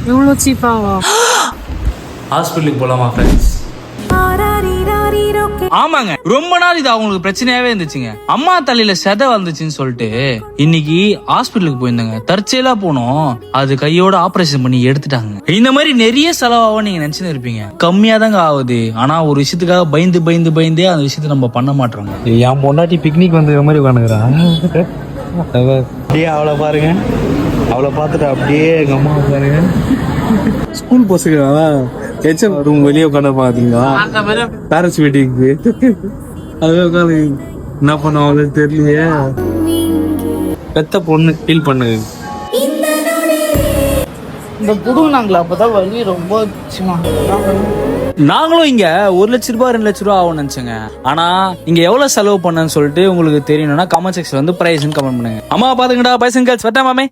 இவ்வளோ சீப்பாவா? ஹாஸ்பிட்டலுக்கு போலாமா ஃப்ரெண்ட்ஸ்? ஆமாங்க, ரொம்ப நாள் இது அவங்களுக்கு பிரச்சனையாவே இருந்துச்சுங்க. அம்மா தலையில செதை வந்துச்சுன்னு சொல்லிட்டு இன்னைக்கு ஹாஸ்பிட்டலுக்கு போயிருந்தாங்க. தற்செயலா போனோம், அது கையோட ஆபரேஷன் பண்ணி எடுத்துட்டாங்க. இந்த மாதிரி நிறைய செலவாகும் நீங்க நினைச்சுன்னு இருப்பீங்க. கம்மியா தாங்க ஆகுது. ஆனா ஒரு விஷயத்துக்காக பயந்து பயந்து பயந்தே அந்த விஷயத்த நம்ம பண்ண மாட்டோம். என் பொண்டாட்டி பிக்னிக் வந்து மாதிரி உட்காந்துக்கிறான். அப்படியே அவளை பாருங்க, அவளை பார்த்துட்டு அப்படியே எங்க அம்மா பாருங்க. ஸ்கூல் பசங்க ஹெச்எம் ரூம் வெளியே உட்காந்து பாத்தீங்களா, பேரண்ட்ஸ் மீட்டிங்கு. அதுவே உட்காந்து என்ன பண்ணுவாங்க தெரியலையே. பெத்த பொண்ணு ஃபீல் பண்ணுது. இந்த புடுங்கினாங்களா? அப்பதான் வலி ரொம்ப நாங்களும் இங்க 1 லட்ச ரூபாய் 2 லட்ச ரூபாய் ஆகும் நினைச்சேங்க. ஆனா இங்க எவ்வளவு செலவு பண்ணன்னு சொல்லிட்டு உங்களுக்கு தெரியணும்னா கமெண்ட் செக்ஷன் வந்து பிரைஸ் கமெண்ட் பண்ணுங்க. அம்மா பாத்துங்கடா, பைசன் கேர்ள்ஸ் வட்டா மாமே.